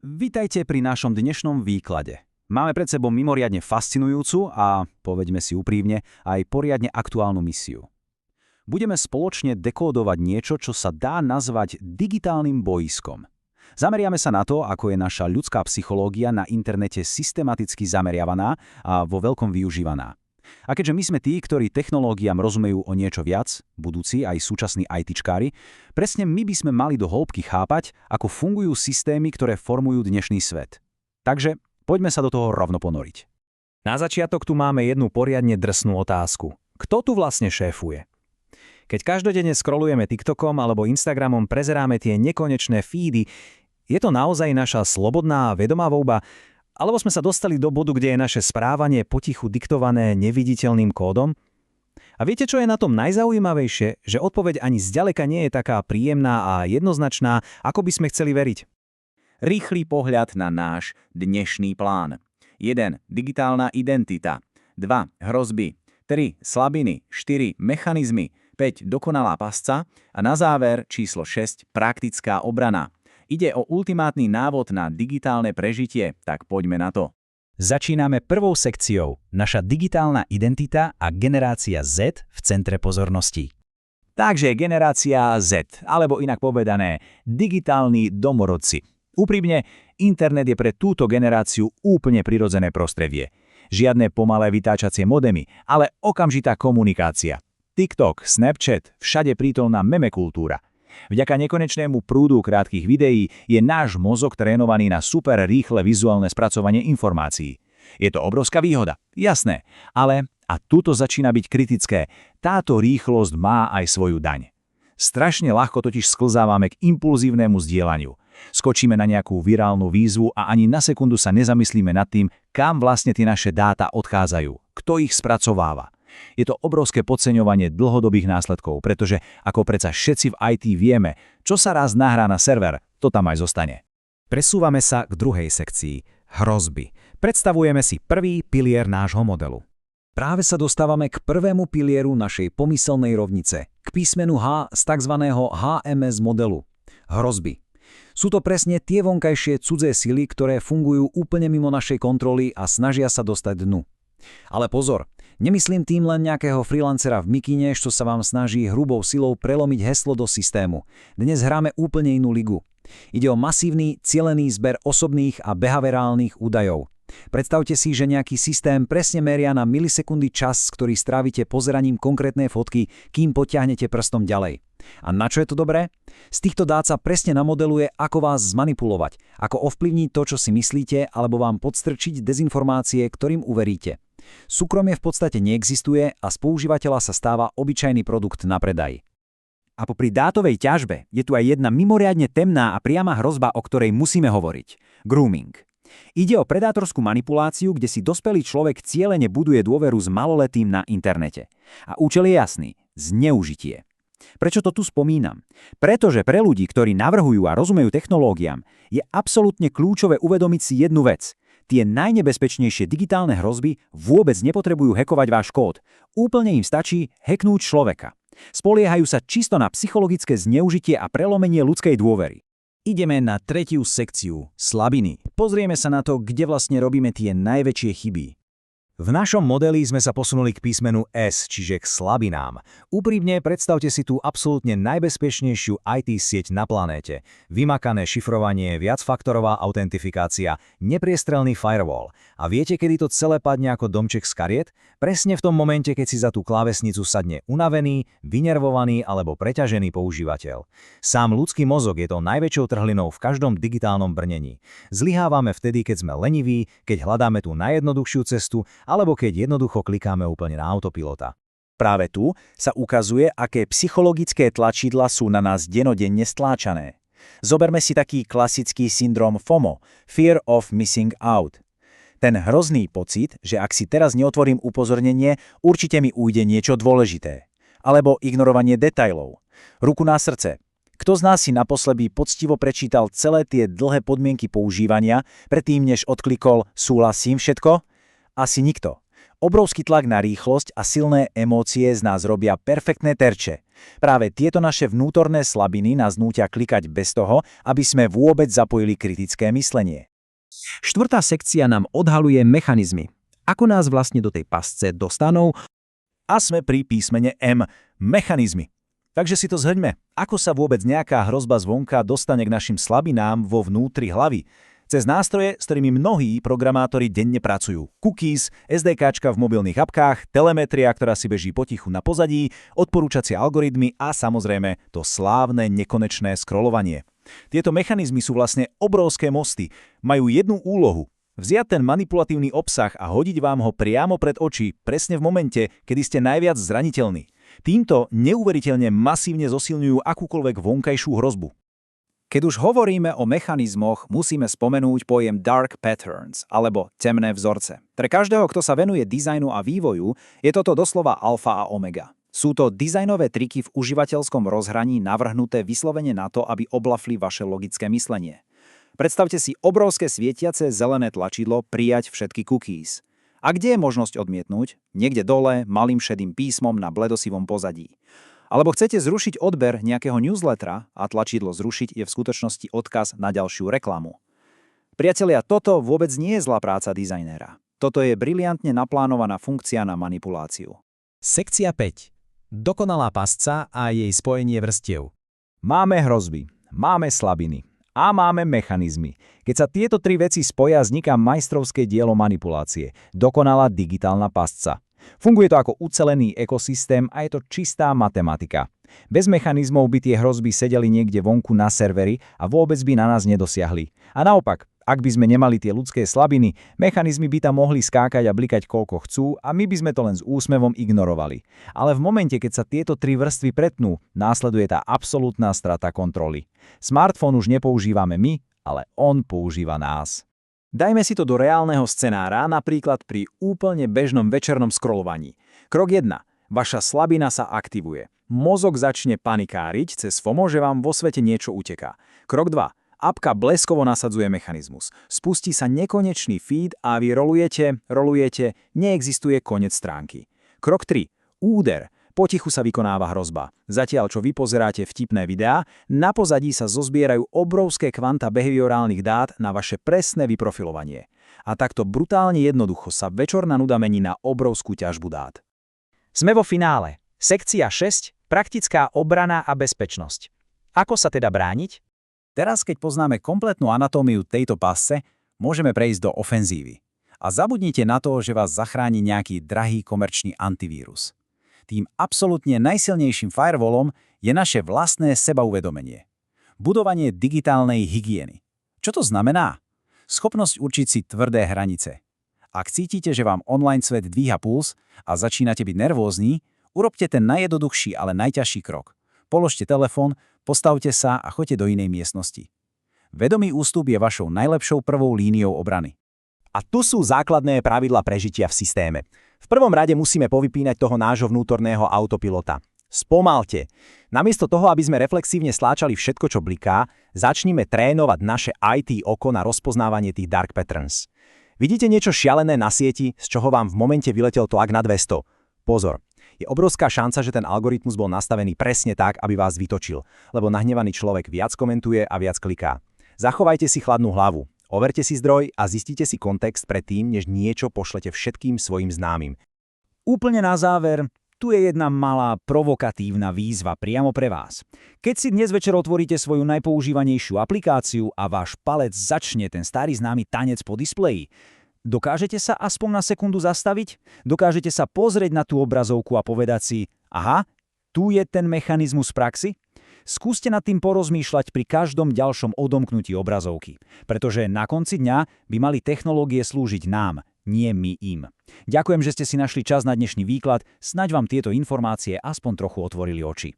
Vitajte pri našom dnešnom výklade. Máme pred sebou mimoriadne fascinujúcu a, povedme si úprimne, aj poriadne aktuálnu misiu. Budeme spoločne dekódovať niečo, čo sa dá nazvať digitálnym bojiskom. Zameriame sa na to, ako je naša ľudská psychológia na internete systematicky zameriavaná a vo veľkom využívaná. A keďže my sme tí, ktorí technológiám rozumejú o niečo viac, budúci aj súčasní ITčkári, presne my by sme mali do hĺbky chápať, ako fungujú systémy, ktoré formujú dnešný svet. Takže poďme sa do toho rovno ponoriť. Na začiatok tu máme jednu poriadne drsnú otázku. Kto tu vlastne šéfuje? Keď každodenne scrollujeme TikTokom alebo Instagramom, prezeráme tie nekonečné feedy, je to naozaj naša slobodná a vedomá voľba, alebo sme sa dostali do bodu, kde je naše správanie potichu diktované neviditeľným kódom? A viete, čo je na tom najzaujímavejšie? Že odpoveď ani zďaleka nie je taká príjemná a jednoznačná, ako by sme chceli veriť. Rýchly pohľad na náš dnešný plán. 1. Digitálna identita. 2. Hrozby. 3. Slabiny. 4. Mechanizmy. 5. Dokonalá pasca. A na záver číslo 6. Praktická obrana. Ide o ultimátny návod na digitálne prežitie, tak poďme na to. Začíname prvou sekciou. Naša digitálna identita a generácia Z v centre pozornosti. Takže generácia Z, alebo inak povedané, digitálni domorodci. Úprimne, internet je pre túto generáciu úplne prirodzené prostredie. Žiadne pomalé vytáčacie modemy, ale okamžitá komunikácia. TikTok, Snapchat, všade prítomná meme kultúra. Vďaka nekonečnému prúdu krátkych videí je náš mozog trénovaný na super rýchle vizuálne spracovanie informácií. Je to obrovská výhoda, jasné, ale, a tuto začína byť kritické, táto rýchlosť má aj svoju daň. Strašne ľahko totiž sklzávame k impulzívnemu zdieľaniu. Skočíme na nejakú virálnu výzvu a ani na sekundu sa nezamyslíme nad tým, kam vlastne tie naše dáta odchádzajú, kto ich spracováva. Je to obrovské podceňovanie dlhodobých následkov, pretože ako predsa všetci v IT vieme, čo sa raz nahrá na server, to tam aj zostane. Presúvame sa k druhej sekcii – hrozby. Predstavujeme si prvý pilier nášho modelu. Práve sa dostávame k prvému pilieru našej pomyselnej rovnice, k písmenu H z tzv. HMS modelu. Hrozby. Sú to presne tie vonkajšie cudzé sily, ktoré fungujú úplne mimo našej kontroly a snažia sa dostať dnu. Ale pozor, nemyslím tým len nejakého freelancera v mikine, čo sa vám snaží hrubou silou prelomiť heslo do systému. Dnes hráme úplne inú ligu. Ide o masívny, cielený zber osobných a behaviorálnych údajov. Predstavte si, že nejaký systém presne meria na milisekundy čas, ktorý strávite pozeraním konkrétnej fotky, kým potiahnete prstom ďalej. A na čo je to dobré? Z týchto dát sa presne namodeluje, ako vás zmanipulovať, ako ovplyvniť to, čo si myslíte, alebo vám podstrčiť dezinformácie, ktorým uveríte. Súkromie v podstate neexistuje a z používateľa sa stáva obyčajný produkt na predaj. A popri dátovej ťažbe je tu aj jedna mimoriadne temná a priama hrozba, o ktorej musíme hovoriť. Grooming. Ide o predátorskú manipuláciu, kde si dospelý človek cielene buduje dôveru s maloletým na internete. A účel je jasný – zneužitie. Prečo to tu spomínam? Pretože pre ľudí, ktorí navrhujú a rozumejú technológiám, je absolútne kľúčové uvedomiť si jednu vec. Tie najnebezpečnejšie digitálne hrozby vôbec nepotrebujú hackovať váš kód. Úplne im stačí hacknúť človeka. Spoliehajú sa čisto na psychologické zneužitie a prelomenie ľudskej dôvery. Ideme na tretiu sekciu – slabiny. Pozrieme sa na to, kde vlastne robíme tie najväčšie chyby. V našom modeli sme sa posunuli k písmenu S, čiže k slabinám. Úprimne predstavte si tú absolútne najbezpečnejšiu IT sieť na planéte. Vymakané šifrovanie, viacfaktorová autentifikácia, nepriestrelný firewall. A viete, kedy to celé padne ako domček z kariet? Presne v tom momente, keď si za tú klávesnicu sadne unavený, vynervovaný alebo preťažený používateľ. Sám ľudský mozog je to najväčšou trhlinou v každom digitálnom brnení. Zlyhávame vtedy, keď sme leniví, keď hľadáme tú najjednoduchšiu cestu, alebo keď jednoducho klikáme úplne na autopilota. Práve tu sa ukazuje, aké psychologické tlačidlá sú na nás denodenne stláčané. Zoberme si taký klasický syndrom FOMO, Fear of Missing Out. Ten hrozný pocit, že ak si teraz neotvorím upozornenie, určite mi ujde niečo dôležité. Alebo ignorovanie detailov. Ruku na srdce. Kto z nás si naposledy poctivo prečítal celé tie dlhé podmienky používania, predtým než odklikol súhlasím všetko? Asi nikto. Obrovský tlak na rýchlosť a silné emócie z nás robia perfektné terče. Práve tieto naše vnútorné slabiny nás nútia klikať bez toho, aby sme vôbec zapojili kritické myslenie. Štvrtá sekcia nám odhaluje mechanizmy. Ako nás vlastne do tej pasce dostanú? A sme pri písmene M – mechanizmy. Takže si to zhrňme. Ako sa vôbec nejaká hrozba zvonka dostane k našim slabinám vo vnútri hlavy? Cez nástroje, s ktorými mnohí programátori denne pracujú. Cookies, SDKčka v mobilných apkách, telemetria, ktorá si beží potichu na pozadí, odporúčacie algoritmy a samozrejme to slávne nekonečné scrollovanie. Tieto mechanizmy sú vlastne obrovské mosty. Majú jednu úlohu. Vziať ten manipulatívny obsah a hodiť vám ho priamo pred oči, presne v momente, kedy ste najviac zraniteľní. Týmto neuveriteľne masívne zosilňujú akúkoľvek vonkajšiu hrozbu. Keď už hovoríme o mechanizmoch, musíme spomenúť pojem dark patterns, alebo temné vzorce. Pre každého, kto sa venuje dizajnu a vývoju, je toto doslova alfa a omega. Sú to dizajnové triky v užívateľskom rozhraní navrhnuté vyslovene na to, aby oblafli vaše logické myslenie. Predstavte si obrovské svietiace zelené tlačidlo prijať všetky cookies. A kde je možnosť odmietnúť? Niekde dole, malým šedým písmom na bledosivom pozadí. Alebo chcete zrušiť odber nejakého newslettera a tlačidlo zrušiť je v skutočnosti odkaz na ďalšiu reklamu. Priatelia, toto vôbec nie je zlá práca dizajnéra. Toto je briliantne naplánovaná funkcia na manipuláciu. Sekcia 5. Dokonalá pasca a jej spojenie vrstiev. Máme hrozby, máme slabiny a máme mechanizmy. Keď sa tieto tri veci spoja, vzniká majstrovské dielo manipulácie, dokonalá digitálna pasca. Funguje to ako ucelený ekosystém a je to čistá matematika. Bez mechanizmov by tie hrozby sedeli niekde vonku na serveri a vôbec by na nás nedosiahli. A naopak, ak by sme nemali tie ľudské slabiny, mechanizmy by tam mohli skákať a blikať koľko chcú a my by sme to len s úsmevom ignorovali. Ale v momente, keď sa tieto tri vrstvy pretnú, následuje tá absolútna strata kontroly. Smartfón už nepoužívame my, ale on používa nás. Dajme si to do reálneho scenára, napríklad pri úplne bežnom večernom scrollovaní. Krok 1. Vaša slabina sa aktivuje. Mozog začne panikáriť cez FOMO, že vám vo svete niečo uteká. Krok 2. Apka bleskovo nasadzuje mechanizmus. Spustí sa nekonečný feed a vy rolujete, neexistuje koniec stránky. Krok 3. Úder. Potichu sa vykonáva hrozba. Zatiaľ, čo vy pozeráte vtipné videá, na pozadí sa zozbierajú obrovské kvanta behaviorálnych dát na vaše presné vyprofilovanie. A takto brutálne jednoducho sa večerná nuda mení na obrovskú ťažbu dát. Sme vo finále. Sekcia 6. Praktická obrana a bezpečnosť. Ako sa teda brániť? Teraz, keď poznáme kompletnú anatómiu tejto pasce, môžeme prejsť do ofenzívy. A zabudnite na to, že vás zachráni nejaký drahý komerčný antivírus. Tým absolútne najsilnejším firewallom je naše vlastné sebauvedomenie. Budovanie digitálnej hygieny. Čo to znamená? Schopnosť určiť si tvrdé hranice. Ak cítite, že vám online svet dvíha puls a začínate byť nervózni, urobte ten najjednoduchší, ale najťažší krok. Položte telefón, postavte sa a choďte do inej miestnosti. Vedomý ústup je vašou najlepšou prvou líniou obrany. A tu sú základné pravidlá prežitia v systéme. V prvom rade musíme povypínať toho nášho vnútorného autopilota. Spomalte. Namiesto toho, aby sme reflexívne stláčali všetko, čo bliká, začnime trénovať naše IT oko na rozpoznávanie tých dark patterns. Vidíte niečo šialené na sieti, z čoho vám v momente vyletel tlak na 200? Pozor. Je obrovská šanca, že ten algoritmus bol nastavený presne tak, aby vás vytočil, lebo nahnevaný človek viac komentuje a viac kliká. Zachovajte si chladnú hlavu. Overte si zdroj a zistite si kontext predtým, než niečo pošlete všetkým svojim známym. Úplne na záver, tu je jedna malá provokatívna výzva priamo pre vás. Keď si dnes večer otvoríte svoju najpoužívanejšiu aplikáciu a váš palec začne ten starý známy tanec po displeji, dokážete sa aspoň na sekundu zastaviť? Dokážete sa pozrieť na tú obrazovku a povedať si, aha, tu je ten mechanizmus v praxi? Skúste nad tým porozmýšľať pri každom ďalšom odomknutí obrazovky, pretože na konci dňa by mali technológie slúžiť nám, nie my im. Ďakujem, že ste si našli čas na dnešný výklad, snaď vám tieto informácie aspoň trochu otvorili oči.